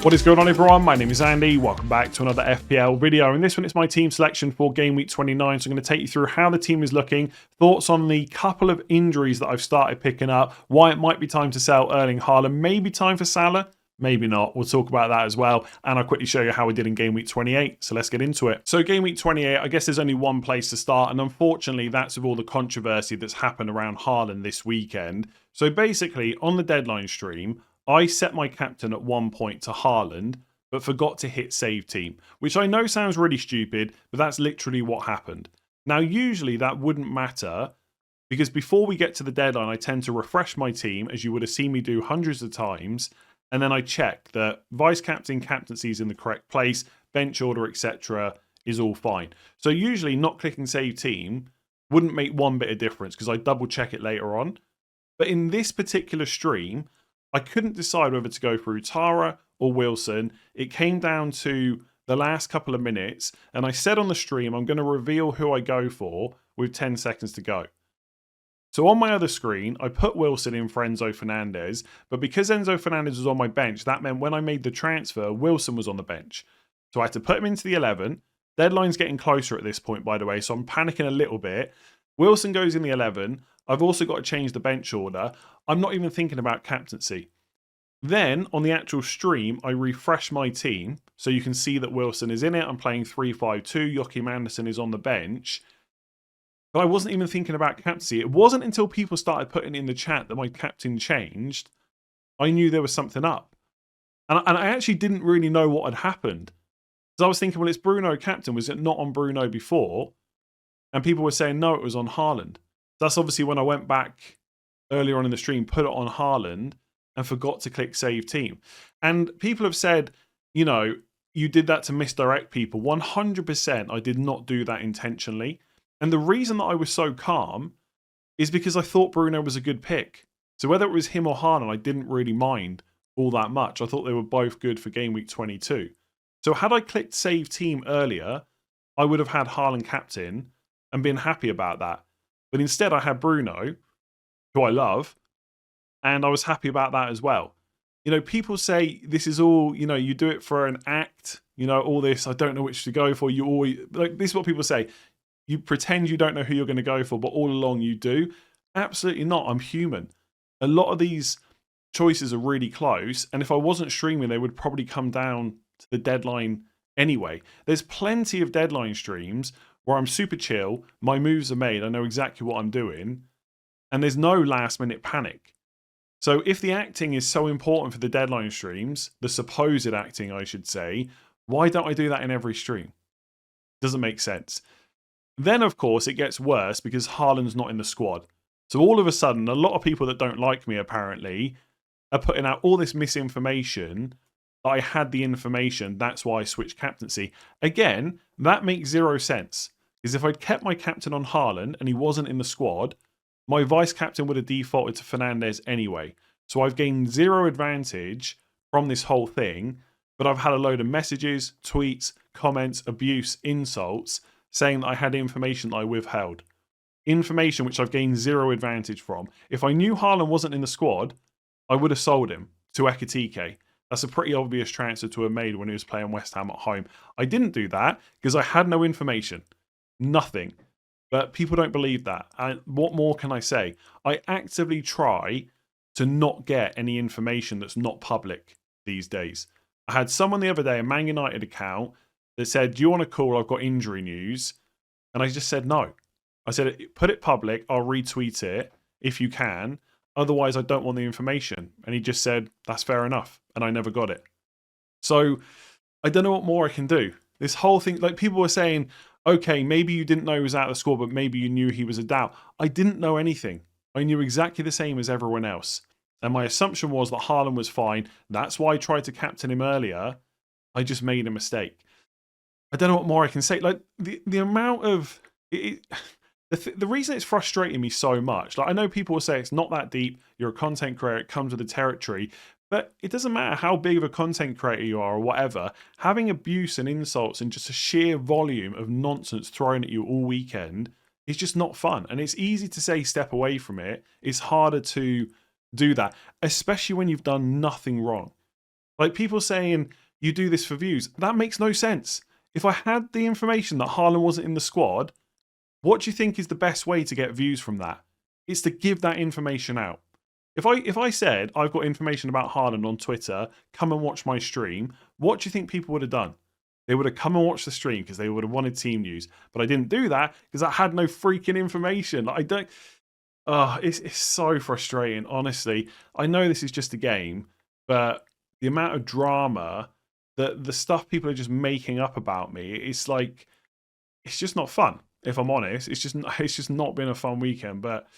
What is going on, everyone? My name is Andy. Welcome back to another FPL video. In this one, it's my team selection for game week 29. So I'm going to take you through how the team is looking, thoughts on the couple of injuries that I've started picking up, why it might be time to sell Erling Haaland, maybe time for Salah, maybe not. We'll talk about that as well. And I'll quickly show you how we did in game week 28. So let's get into it. So game week 28, I guess there's only one place to start. And unfortunately, that's with all the controversy that's happened around Haaland this weekend. So basically, on the deadline stream, I set my captain at 1 point to Haaland, but forgot to hit save team, which I know sounds really stupid, but that's literally what happened. Now, usually that wouldn't matter because before we get to the deadline, I tend to refresh my team, as you would have seen me do hundreds of times, and then I check that vice captain captaincy is in the correct place, bench order, etc. is all fine. So usually not clicking save team wouldn't make one bit of difference because I double check it later on. But in this particular stream, I couldn't decide whether to go through Tara or Wilson. It came down to the last couple of minutes, and I said on the stream I'm going to reveal who I go for with 10 seconds to go. So on my other screen, I put Wilson in for Enzo Fernandez, but because Enzo Fernandez was on my bench, that meant when I made the transfer, Wilson was on the bench. So I had to put him into the 11. Deadline's getting closer at this point, by the way, so I'm panicking a little bit. Wilson goes in the 11. I've also got to change the bench order. I'm not even thinking about captaincy. Then, on the actual stream, I refresh my team, so you can see that Wilson is in it. I'm playing 3-5-2. Joachim Andersen is on the bench. But I wasn't even thinking about captaincy. It wasn't until people started putting in the chat that my captain changed, I knew there was something up. And I actually didn't really know what had happened. So I was thinking, well, it's Bruno captain. Was it not on Bruno before? And people were saying, no, it was on Haaland. That's obviously when I went back earlier on in the stream, put it on Haaland, and forgot to click save team. And people have said, you know, you did that to misdirect people. 100% I did not do that intentionally. And the reason that I was so calm is because I thought Bruno was a good pick. So whether it was him or Haaland, I didn't really mind all that much. I thought they were both good for game week 22. So had I clicked save team earlier, I would have had Haaland captain and been happy about that. But instead, I had Bruno, who I love, and I was happy about that as well. You know, people say this is all, you know, you do it for an act, you know, all this, I don't know which to go for. You always, like, this is what people say. You pretend you don't know who you're going to go for, but all along you do. Absolutely not. I'm human. A lot of these choices are really close. And if I wasn't streaming, they would probably come down to the deadline anyway. There's plenty of deadline streams where I'm super chill, my moves are made, I know exactly what I'm doing, and there's no last minute panic. So if the acting is so important for the deadline streams, the supposed acting I should say, why don't I do that in every stream? Doesn't make sense. Then of course it gets worse because Haaland's not in the squad. So all of a sudden, a lot of people that don't like me apparently are putting out all this misinformation. I had the information, that's why I switched captaincy. Again, that makes zero sense. Because if I'd kept my captain on Haaland and he wasn't in the squad, my vice captain would have defaulted to Fernandez anyway. So I've gained zero advantage from this whole thing, but I've had a load of messages, tweets, comments, abuse, insults, saying that I had information that I withheld. Information which I've gained zero advantage from. If I knew Haaland wasn't in the squad, I would have sold him to Ekitike. That's a pretty obvious transfer to have made when he was playing West Ham at home. I didn't do that because I had no information. Nothing. But people don't believe that. And what more can I say? I actively try to not get any information that's not public these days. I had someone the other day, a Man United account, that said, do you want to call? I've got injury news. And I just said no. I said, put it public. I'll retweet it if you can. Otherwise, I don't want the information. And he just said, that's fair enough. And I never got it. So I don't know what more I can do. This whole thing, like people were saying, okay, maybe you didn't know he was out of the squad, but maybe you knew he was a doubt. I didn't know anything. I knew exactly the same as everyone else. And my assumption was that Haaland was fine. That's why I tried to captain him earlier. I just made a mistake. I don't know what more I can say. Like the amount of... The reason it's frustrating me so much, like I know people will say it's not that deep, you're a content creator, it comes with the territory, but it doesn't matter how big of a content creator you are or whatever, having abuse and insults and just a sheer volume of nonsense thrown at you all weekend is just not fun. And it's easy to say step away from it. It's harder to do that, especially when you've done nothing wrong. Like people saying you do this for views, that makes no sense. If I had the information that Haaland wasn't in the squad, what do you think is the best way to get views from that? It's to give that information out. If I said I've got information about Haaland on Twitter, come and watch my stream, what do you think people would have done? They would have come and watched the stream because they would have wanted team news. But I didn't do that because I had no freaking information. I don't. Oh, it's so frustrating, honestly. I know this is just a game, but the amount of drama, the stuff people are just making up about me, it's like it's just not fun. If I'm honest, it's just not been a fun weekend. But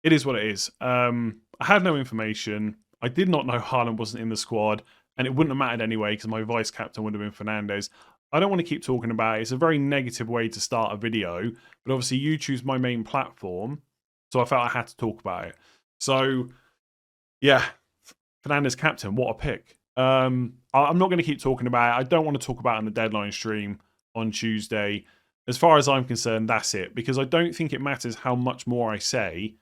it is what it is. I had no information. I did not know Haaland wasn't in the squad, and it wouldn't have mattered anyway because my vice captain would have been Fernandes. I don't want to keep talking about it. It's a very negative way to start a video, but obviously YouTube's my main platform, so I felt I had to talk about it. So, yeah, Fernandes captain, what a pick. I'm not going to keep talking about it. I don't want to talk about it on the deadline stream on Tuesday. As far as I'm concerned, that's it, because I don't think it matters how much more I say.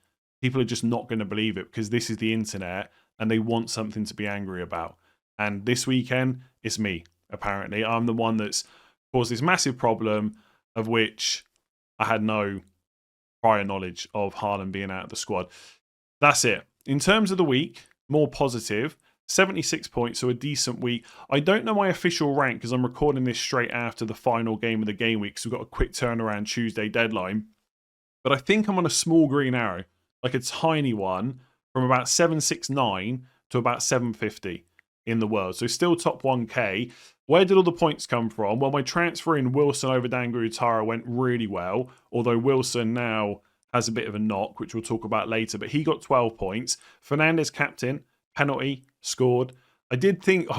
People are just not going to believe it because this is the internet and they want something to be angry about. And this weekend, it's me, apparently. I'm the one that's caused this massive problem of which I had no prior knowledge of Haaland being out of the squad. That's it. In terms of the week, more positive. 76 points, so a decent week. I don't know my official rank because I'm recording this straight after the final game of the game week, so we've got a quick turnaround Tuesday deadline. But I think I'm on a small green arrow, like a tiny one, from about 769 to about 750 in the world. So still top 1k. Where did all the points come from? Well, my transfer in Wilson over Dangarutara went really well, although Wilson now has a bit of a knock, which we'll talk about later, but he got 12 points. Fernandes captain, penalty, scored. I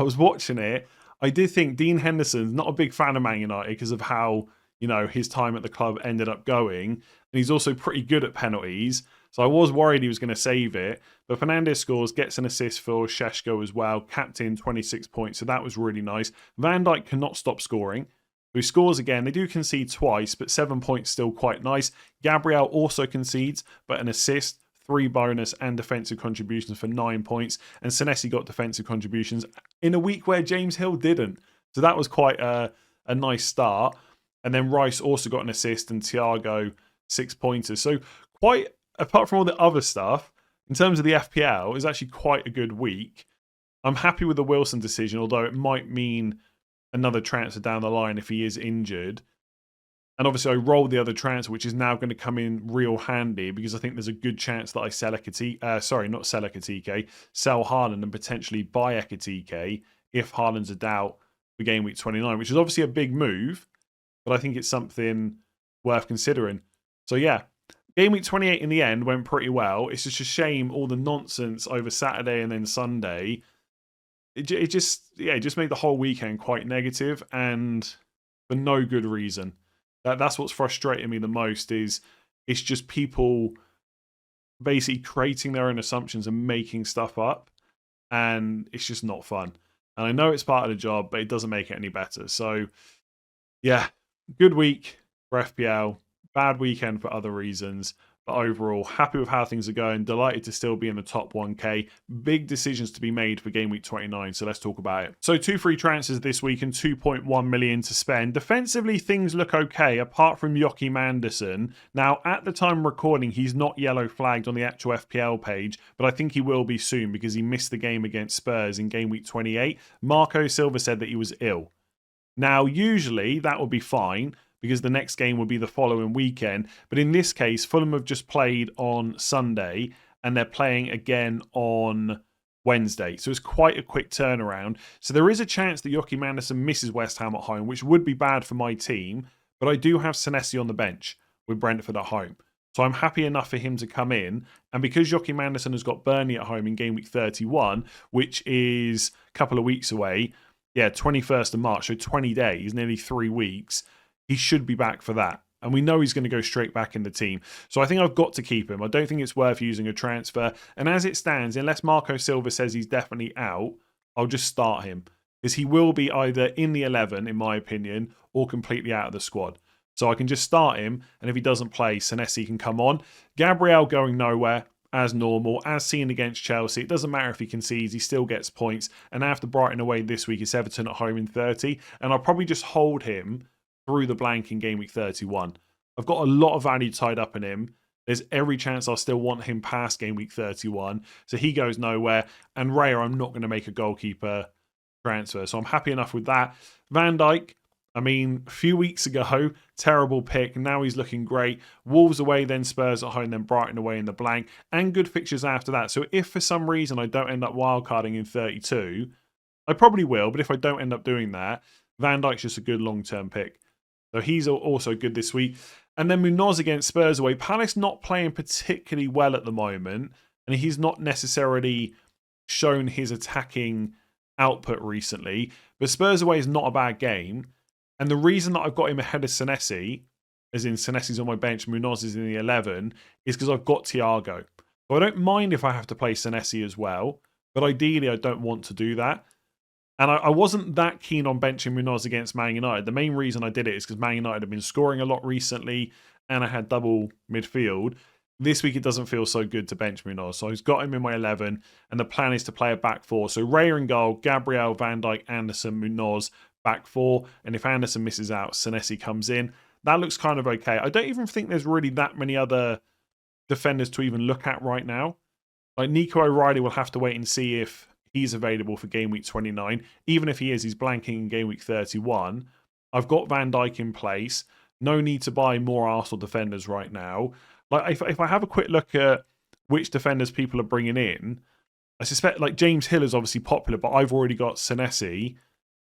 was watching it, I did think Dean Henderson's not a big fan of Man United because of how, his time at the club ended up going. And he's also pretty good at penalties. So I was worried he was going to save it. But Fernandes scores, gets an assist for Šeško as well. Captain, 26 points. So that was really nice. Van Dijk cannot stop scoring. He scores again. They do concede twice, but 7 points still quite nice. Gabriel also concedes, but an assist, 3 bonus and defensive contributions for 9 points. And Senesi got defensive contributions in a week where James Hill didn't. So that was quite a nice start. And then Rice also got an assist and Thiago 6 pointers. So quite, apart from all the other stuff, in terms of the FPL, it's actually quite a good week. I'm happy with the Wilson decision, although it might mean another transfer down the line if he is injured. And obviously I rolled the other transfer, which is now going to come in real handy because I think there's a good chance that I sell Haaland and potentially buy Ekitike if Haaland's a doubt for game week 29, which is obviously a big move, but I think it's something worth considering. So yeah, game week 28 in the end went pretty well. It's just a shame all the nonsense over Saturday and then Sunday. It just made the whole weekend quite negative and for no good reason. That's what's frustrating me the most is it's just people basically creating their own assumptions and making stuff up, and it's just not fun. And I know it's part of the job, but it doesn't make it any better. So yeah, good week for FPL, bad weekend for other reasons. But overall, happy with how things are going. Delighted to still be in the top 1k. Big decisions to be made for game week 29, so let's talk about it. So 2 free transfers this week and 2.1 million to spend. Defensively, things look okay, apart from Joachim Andersen. Now, at the time of recording, he's not yellow flagged on the actual FPL page, but I think he will be soon because he missed the game against Spurs in game week 28. Marco Silva said that he was ill. Now, usually that would be fine, because the next game will be the following weekend. But in this case, Fulham have just played on Sunday and they're playing again on Wednesday. So it's quite a quick turnaround. So there is a chance that Joachim Andersen misses West Ham at home, which would be bad for my team. But I do have Senesi on the bench with Brentford at home. So I'm happy enough for him to come in. And because Joachim Andersen has got Burnley at home in game week 31, which is a couple of weeks away, 21st of March, so 20 days, nearly 3 weeks, he should be back for that. And we know he's going to go straight back in the team. So I think I've got to keep him. I don't think it's worth using a transfer. And as it stands, unless Marco Silva says he's definitely out, I'll just start him. Because he will be either in the 11, in my opinion, or completely out of the squad. So I can just start him. And if he doesn't play, Senesi can come on. Gabriel going nowhere. as normal, as seen against Chelsea. It doesn't matter if he concedes, he still gets points. And after Brighton away this week, it's Everton at home in 30. And I'll probably just hold him through the blank in game week 31. I've got a lot of value tied up in him. There's every chance I'll still want him past game week 31. So he goes nowhere. And Raya, I'm not going to make a goalkeeper transfer. So I'm happy enough with that. Van Dijk, I mean, a few weeks ago, terrible pick. Now he's looking great. Wolves away, then Spurs at home, then Brighton away in the blank. And good fixtures after that. So if for some reason I don't end up wildcarding in 32, I probably will. But if I don't end up doing that, Van Dijk's just a good long-term pick. So he's also good this week. And then Munoz against Spurs away. Palace not playing particularly well at the moment. And he's not necessarily shown his attacking output recently. But Spurs away is not a bad game. And the reason that I've got him ahead of Senesi, as in Senesi's on my bench, Munoz is in the 11, is because I've got Thiago. So I don't mind if I have to play Senesi as well, but ideally I don't want to do that. And I wasn't that keen on benching Munoz against Man United. The main reason I did it is because Man United have been scoring a lot recently, and I had double midfield. This week it doesn't feel so good to bench Munoz. So I've got him in my 11, and the plan is to play a back four. So Raya in goal, Gabriel, Van Dijk, Anderson, Munoz, back four. And if Anderson misses out, Senesi comes in. That looks kind of okay. I don't even think there's really that many other defenders to even look at right now. Like Nico O'Reilly will have to wait and see if he's available for game week 29. Even if he is, he's blanking in game week 31. I've got Van Dijk in place. No need to buy more Arsenal defenders right now. Like if I have a quick look at which defenders people are bringing in, I suspect like James Hill is obviously popular, but I've already got Senesi.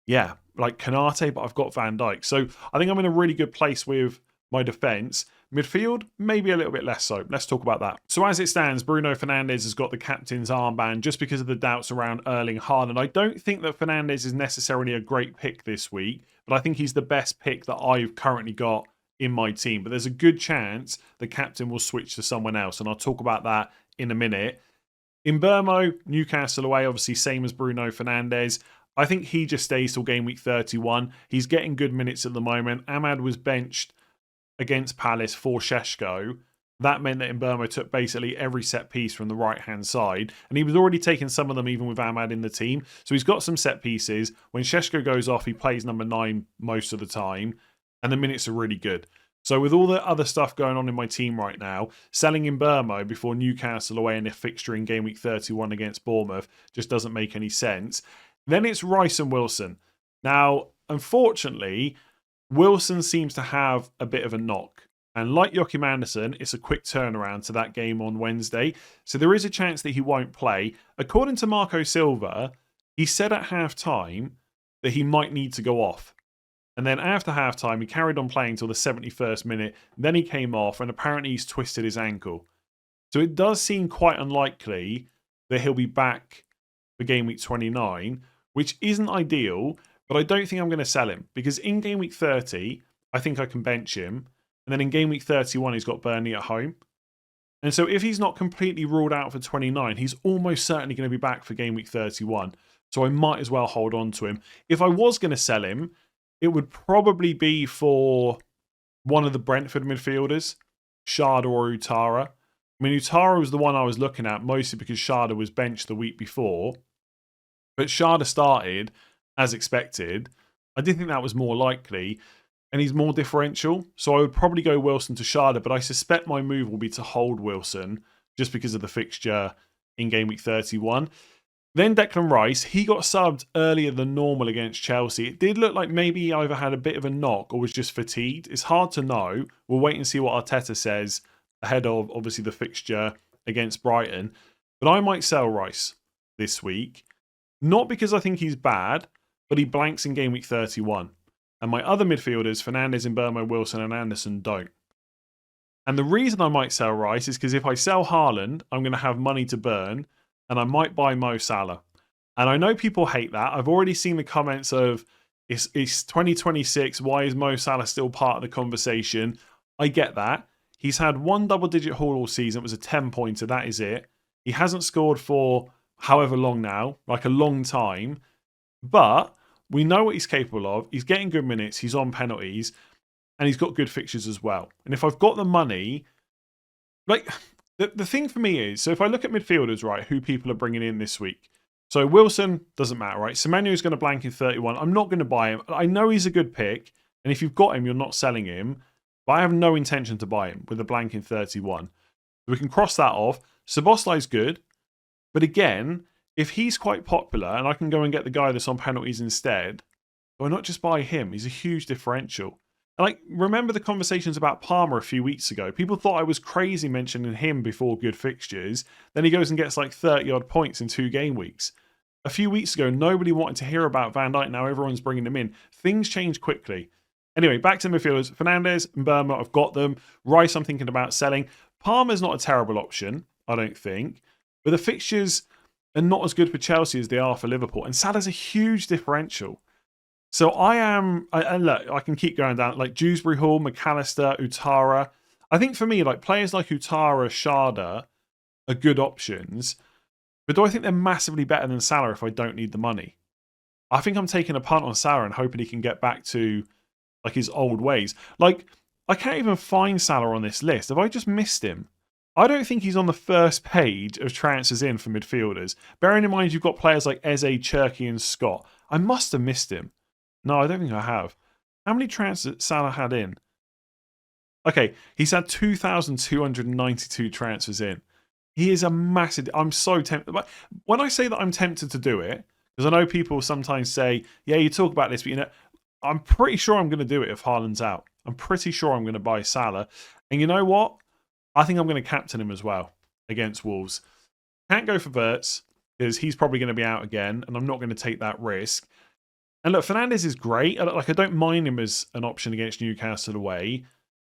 Yeah, like Kanate, but I've got Van Dijk. So I think I'm in a really good place with my defence. Midfield, maybe a little bit less so. Let's talk about that. So as it stands, Bruno Fernandes has got the captain's armband just because of the doubts around Erling Haaland. I don't think that Fernandes is necessarily a great pick this week, but I think he's the best pick that I've currently got in my team. But there's a good chance the captain will switch to someone else, and I'll talk about that in a minute. In Burmo, Newcastle away, obviously same as Bruno Fernandes. I think he just stays till game week 31. He's getting good minutes at the moment. Ahmad was benched against Palace for Šeško. That meant that Mbeumo took basically every set piece from the right-hand side. And he was already taking some of them even with Ahmad in the team. So he's got some set pieces. When Šeško goes off, he plays number 9 most of the time. And the minutes are really good. So with all the other stuff going on in my team right now, selling Mbeumo before Newcastle away in a fixture in game week 31 against Bournemouth just doesn't make any sense. Then it's Rice and Wilson. Now, unfortunately, Wilson seems to have a bit of a knock. And like Joachim Andersen, it's a quick turnaround to that game on Wednesday. So there is a chance that he won't play. According to Marco Silva, he said at half-time that he might need to go off. And then after half-time, he carried on playing till the 71st minute. Then he came off, and apparently he's twisted his ankle. So it does seem quite unlikely that he'll be back for game week 29, which isn't ideal, but I don't think I'm going to sell him. Because in game week 30, I think I can bench him. And then in game week 31, he's got Burnley at home. And so if he's not completely ruled out for 29, he's almost certainly going to be back for game week 31. So I might as well hold on to him. If I was going to sell him, it would probably be for one of the Brentford midfielders, Sharda or Utara. I mean, Utara was the one I was looking at, mostly because Sharda was benched the week before. But Sharda started, as expected. I did think that was more likely. And he's more differential. So I would probably go Wilson to Sharda, but I suspect my move will be to hold Wilson just because of the fixture in game week 31. Then Declan Rice, he got subbed earlier than normal against Chelsea. It did look like maybe he either had a bit of a knock or was just fatigued. It's hard to know. We'll wait and see what Arteta says ahead of, obviously, the fixture against Brighton. But I might sell Rice this week. Not because I think he's bad, but he blanks in game week 31. And my other midfielders, Fernandes, Mbeumo, Wilson and Anderson, don't. And the reason I might sell Rice is because if I sell Haaland, I'm going to have money to burn. And I might buy Mo Salah. And I know people hate that. I've already seen the comments of, it's 2026, why is Mo Salah still part of the conversation? I get that. He's had one double-digit haul all season. It was a 10-pointer. That is it. He hasn't scored for however long now, like a long time. But we know what he's capable of. He's getting good minutes. He's on penalties. And he's got good fixtures as well. And if I've got the money, like, The thing for me is, so if I look at midfielders, right, who people are bringing in this week. So Wilson, doesn't matter, right? Semenyo is going to blank in 31. I'm not going to buy him. I know he's a good pick, and if you've got him, you're not selling him. But I have no intention to buy him with a blank in 31. So we can cross that off. Szoboszlai's good. But again, if he's quite popular and I can go and get the guy that's on penalties instead, why not just buy him? He's a huge differential. And like, remember the conversations about Palmer a few weeks ago? People thought I was crazy mentioning him before good fixtures. Then he goes and gets like 30-odd points in 2 game weeks. A few weeks ago, nobody wanted to hear about Van Dijk. Now everyone's bringing him in. Things change quickly. Anyway, back to midfielders. Fernandes and Burma, I've got them. Rice, I'm thinking about selling. Palmer's not a terrible option, I don't think. But the fixtures are not as good for Chelsea as they are for Liverpool. And Salah's a huge differential. So and look, I can keep going down. Like Dewsbury Hall, McAllister, Utara. I think for me, like players like Utara, Sharda are good options. But do I think they're massively better than Salah if I don't need the money? I think I'm taking a punt on Salah and hoping he can get back to like his old ways. Like, I can't even find Salah on this list. Have I just missed him? I don't think he's on the first page of transfers in for midfielders. Bearing in mind you've got players like Eze, Cherky and Scott. I must have missed him. No, I don't think I have. How many transfers Salah had in? Okay, he's had 2,292 transfers in. He is a massive... I'm so tempted. But when I say that I'm tempted to do it, because I know people sometimes say, yeah, you talk about this, but you know, I'm pretty sure I'm going to do it if Haaland's out. I'm pretty sure I'm going to buy Salah. And you know what? I think I'm going to captain him as well against Wolves. Can't go for Wirtz because he's probably going to be out again, and I'm not going to take that risk. And look, Fernandes is great. Like, I don't mind him as an option against Newcastle away.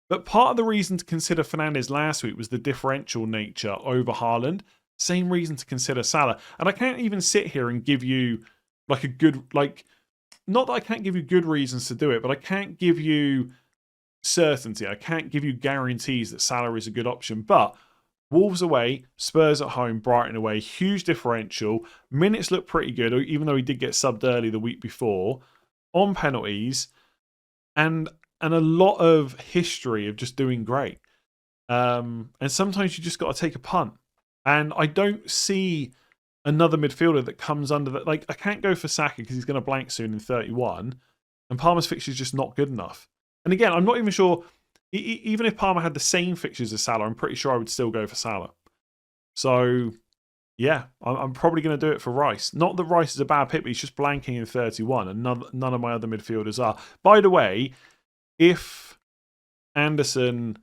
But part of the reason to consider Fernandes last week was the differential nature over Haaland. Same reason to consider Salah. And I can't even sit here and give you like a good, like, not that I can't give you good reasons to do it, but I can't give you certainty. I can't give you guarantees that Salah is a good option. But Wolves away, Spurs at home, Brighton away, huge differential. Minutes look pretty good, even though he did get subbed early the week before. On penalties, and a lot of history of just doing great. And sometimes you just got to take a punt. And I don't see another midfielder that comes under that. Like, I can't go for Saka because he's going to blank soon in 31. And Palmer's fixture is just not good enough. And again, I'm not even sure... Even if Palmer had the same fixtures as Salah, I'm pretty sure I would still go for Salah. So, yeah, I'm probably going to do it for Rice. Not that Rice is a bad pick, but he's just blanking in 31, and none of my other midfielders are. By the way, if Anderson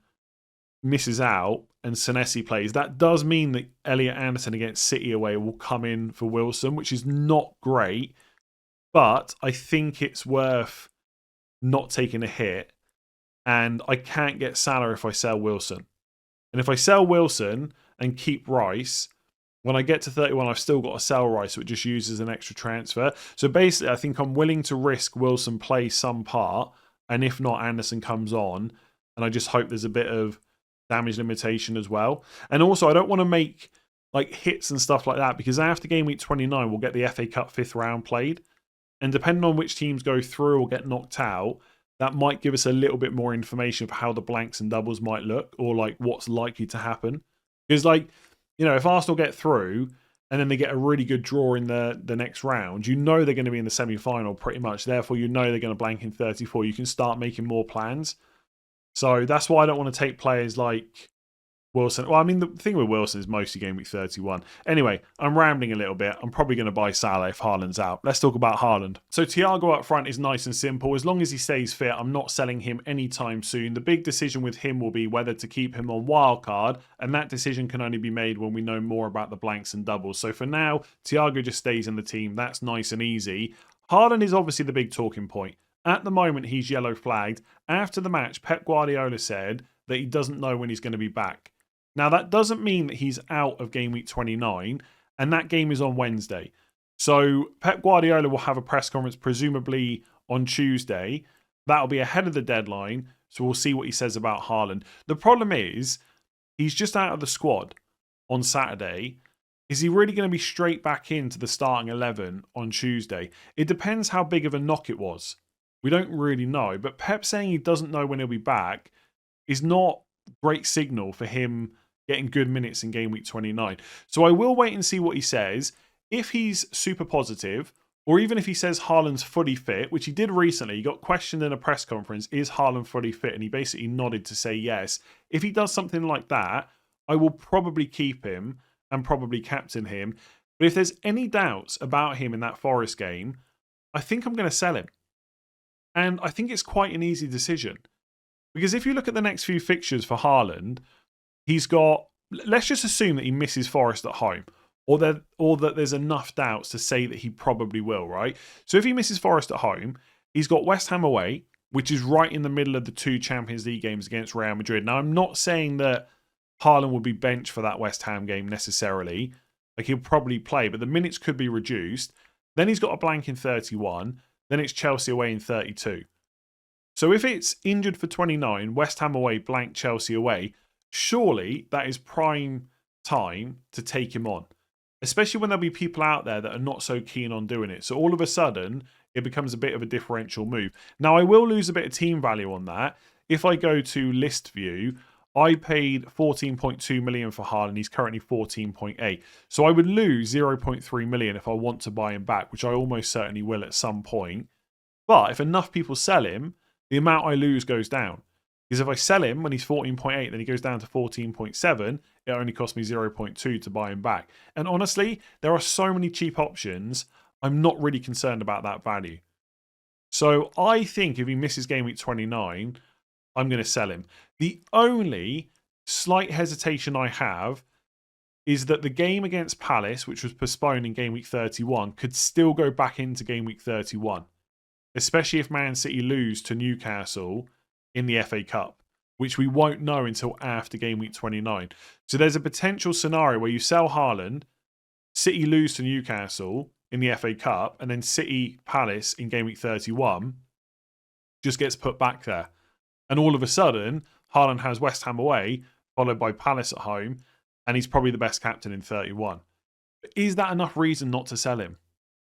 misses out and Senesi plays, that does mean that Elliot Anderson against City away will come in for Wilson, which is not great, but I think it's worth not taking a hit. And I can't get Salah if I sell Wilson. And if I sell Wilson and keep Rice, when I get to 31, I've still got to sell Rice, so it just uses an extra transfer. So basically, I think I'm willing to risk Wilson play some part, and if not, Anderson comes on, and I just hope there's a bit of damage limitation as well. And also, I don't want to make like hits and stuff like that, because after game week 29, we'll get the FA Cup 5th round played. And depending on which teams go through or get knocked out, that might give us a little bit more information for how the blanks and doubles might look, or like what's likely to happen. Because, like, you know, if Arsenal get through and then they get a really good draw in the next round, you know they're going to be in the semi-final pretty much. Therefore, you know they're going to blank in 34. You can start making more plans. So that's why I don't want to take players like Wilson. Well, I mean, the thing with Wilson is mostly game week 31. Anyway, I'm rambling a little bit. I'm probably going to buy Salah if Haaland's out. Let's talk about Haaland. So Thiago up front is nice and simple. As long as he stays fit, I'm not selling him anytime soon. The big decision with him will be whether to keep him on wildcard, and that decision can only be made when we know more about the blanks and doubles. So for now, Thiago just stays in the team. That's nice and easy. Haaland is obviously the big talking point. At the moment, he's yellow flagged. After the match, Pep Guardiola said that he doesn't know when he's going to be back. Now, that doesn't mean that he's out of game week 29, and that game is on Wednesday. So Pep Guardiola will have a press conference presumably on Tuesday. That'll be ahead of the deadline, so we'll see what he says about Haaland. The problem is, he's just out of the squad on Saturday. Is he really going to be straight back into the starting 11 on Tuesday? It depends how big of a knock it was. We don't really know, but Pep saying he doesn't know when he'll be back is not great signal for him getting good minutes in game week 29. So I will wait and see what he says. If he's super positive, or even if he says Haaland's fully fit, which he did recently, he got questioned in a press conference, is Haaland fully fit? And he basically nodded to say yes. If he does something like that, I will probably keep him and probably captain him. But if there's any doubts about him in that Forest game, I think I'm going to sell him. And I think it's quite an easy decision. Because if you look at the next few fixtures for Haaland, he's got, let's just assume that he misses Forest at home. Or that there's enough doubts to say that he probably will, right? So if he misses Forest at home, he's got West Ham away, which is right in the middle of the 2 Champions League games against Real Madrid. Now, I'm not saying that Haaland will be benched for that West Ham game necessarily. Like, he'll probably play, but the minutes could be reduced. Then he's got a blank in 31. Then it's Chelsea away in 32. So if it's injured for 29, West Ham away, blank Chelsea away, surely that is prime time to take him on. Especially when there'll be people out there that are not so keen on doing it. So all of a sudden, it becomes a bit of a differential move. Now, I will lose a bit of team value on that. If I go to list view, I paid 14.2 million for Haaland. He's currently 14.8. So I would lose 0.3 million if I want to buy him back, which I almost certainly will at some point. But if enough people sell him, the amount I lose goes down. Because if I sell him when he's 14.8, then he goes down to 14.7, it only cost me 0.2 to buy him back. And honestly, there are so many cheap options, I'm not really concerned about that value. So I think if he misses game week 29, I'm going to sell him. The only slight hesitation I have is that the game against Palace, which was postponed in game week 31, could still go back into game week 31. Especially if Man City lose to Newcastle in the FA Cup, which we won't know until after game week 29. So there's a potential scenario where you sell Haaland, City lose to Newcastle in the FA Cup, and then City Palace in game week 31 just gets put back there. And all of a sudden, Haaland has West Ham away, followed by Palace at home, and he's probably the best captain in 31. But is that enough reason not to sell him?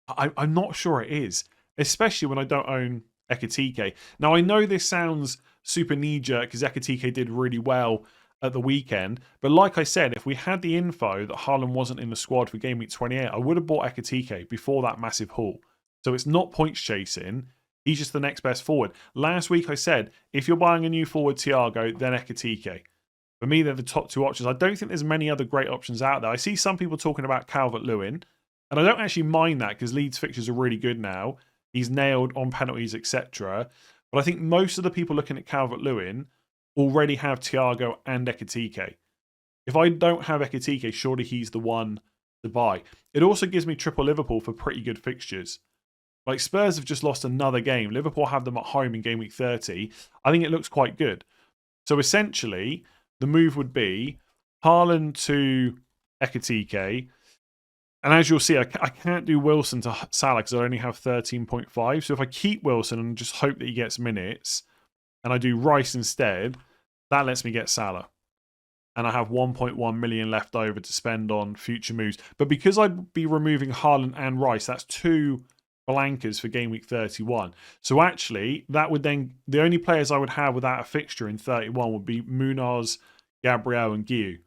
I'm not sure it is, especially when I don't own Ekitike. Now, I know this sounds super knee-jerk because Ekitike did really well at the weekend. But like I said, if we had the info that Haaland wasn't in the squad for game week 28, I would have bought Ekitike before that massive haul. So it's not points chasing. He's just the next best forward. Last week I said, if you're buying a new forward, Thiago, then Ekitike. For me, they're the top 2 options. I don't think there's many other great options out there. I see some people talking about Calvert-Lewin, and I don't actually mind that because Leeds fixtures are really good now. He's nailed on penalties, etc. But I think most of the people looking at Calvert-Lewin already have Thiago and Ekitike. If I don't have Ekitike, surely he's the one to buy. It also gives me triple Liverpool for pretty good fixtures. Like, Spurs have just lost another game. Liverpool have them at home in game week 30. I think it looks quite good. So essentially, the move would be Haaland to Ekitike. And as you'll see, I can't do Wilson to Salah because I only have 13.5. So if I keep Wilson and just hope that he gets minutes, and I do Rice instead, that lets me get Salah. And I have 1.1 million left over to spend on future moves. But because I'd be removing Haaland and Rice, that's 2 blankers for game week 31. So actually, that would then, the only players I would have without a fixture in 31 would be Munoz, Gabriel, and Guiu.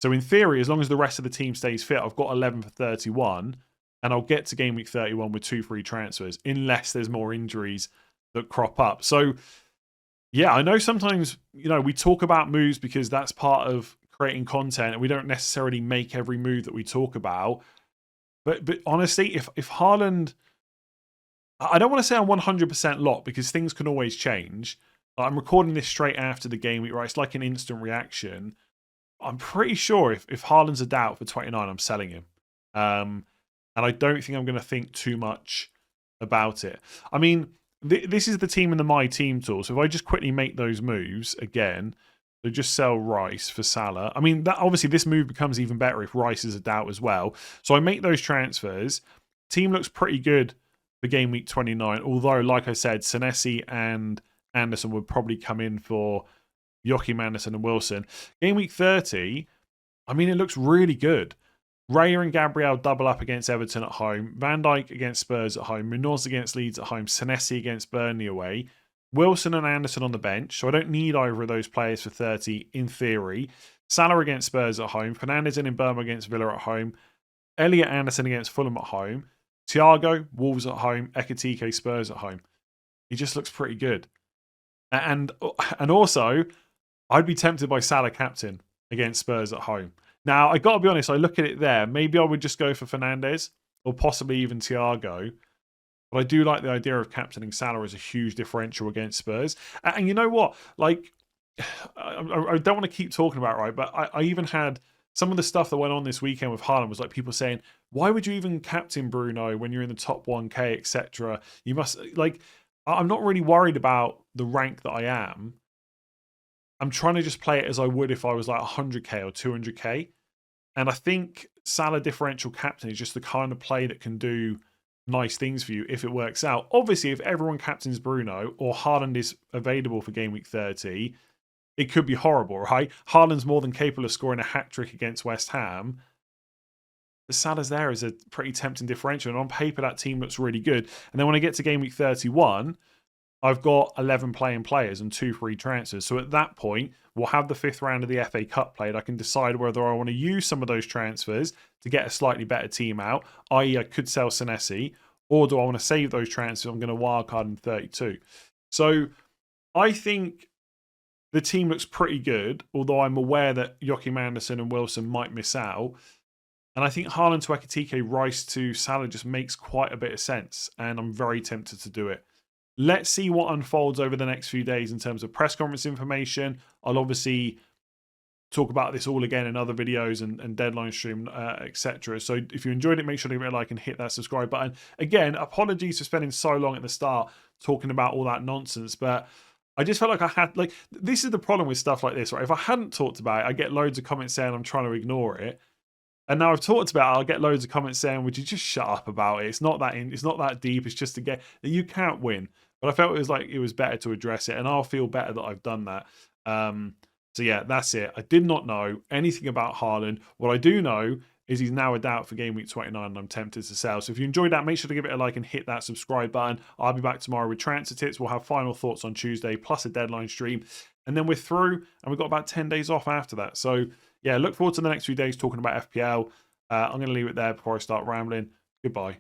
So in theory, as long as the rest of the team stays fit, I've got 11 for 31, and I'll get to game week 31 with 2 free transfers, unless there's more injuries that crop up. So yeah, I know sometimes, we talk about moves because that's part of creating content, and we don't necessarily make every move that we talk about. But honestly, if Haaland, I don't want to say I'm 100% locked because things can always change. I'm recording this straight after the game week, right? It's like an instant reaction. I'm pretty sure if Haaland's a doubt for 29, I'm selling him. And I don't think I'm going to think too much about it. I mean, this is the team in the My Team tool. So if I just quickly make those moves again, so just sell Rice for Salah. I mean, that obviously this move becomes even better if Rice is a doubt as well. So I make those transfers. Team looks pretty good for game week 29. Although, like I said, Senesi and Anderson would probably come in for Joachim Anderson and Wilson. Game week 30, I mean, it looks really good. Raya and Gabriel double up against Everton at home. Van Dijk against Spurs at home. Munoz against Leeds at home. Senesi against Burnley away. Wilson and Anderson on the bench. So I don't need either of those players for 30 in theory. Salah against Spurs at home, Fernandes in Burma against Villa at home, Elliot Anderson against Fulham at home, Thiago, Wolves at home, Ekitike, Spurs at home. He just looks pretty good. And also, I'd be tempted by Salah captain against Spurs at home. Now, I got to be honest, I look at it there. Maybe I would just go for Fernandes or possibly even Thiago. But I do like the idea of captaining Salah as a huge differential against Spurs. And you know what? Like, I don't want to keep talking about it, right? But I even had some of the stuff that went on this weekend with Haaland was like people saying, why would you even captain Bruno when you're in the top 1K, etc.? You must, like, I'm not really worried about the rank that I am. I'm trying to just play it as I would if I was like 100K or 200K. And I think Salah differential captain is just the kind of play that can do nice things for you if it works out. Obviously, if everyone captains Bruno or Haaland is available for game week 30, it could be horrible, right? Haaland's more than capable of scoring a hat-trick against West Ham. The Salah's there is a pretty tempting differential. And on paper, that team looks really good. And then when I get to game week 31, I've got 11 playing players and 2 free transfers. So at that point, we'll have the 5th round of the FA Cup played. I can decide whether I want to use some of those transfers to get a slightly better team out, i.e. I could sell Senesi, or do I want to save those transfers? I'm going to wildcard in 32. So I think the team looks pretty good, although I'm aware that Joachim Anderson and Wilson might miss out. And I think Haaland to Ekitike, Rice to Salah just makes quite a bit of sense. And I'm very tempted to do it. Let's see what unfolds over the next few days in terms of press conference information. I'll obviously talk about this all again in other videos and deadline stream, etc. So if you enjoyed it, make sure to give it a like and hit that subscribe button. Again, apologies for spending so long at the start talking about all that nonsense, but I just felt like I had, like, this is the problem with stuff like this, right? If I hadn't talked about it, I get loads of comments saying I'm trying to ignore it. And now I've talked about it, I'll get loads of comments saying, would you just shut up about it? It's not that deep. It's just to get, you can't win. But I felt it was better to address it, and I'll feel better that I've done that. So yeah, that's it. I did not know anything about Haaland. What I do know is he's now a doubt for game week 29, and I'm tempted to sell. So if you enjoyed that, make sure to give it a like and hit that subscribe button. I'll be back tomorrow with transfer tips. We'll have final thoughts on Tuesday, plus a deadline stream. And then we're through, and we've got about 10 days off after that. So yeah, look forward to the next few days talking about FPL. I'm going to leave it there before I start rambling. Goodbye.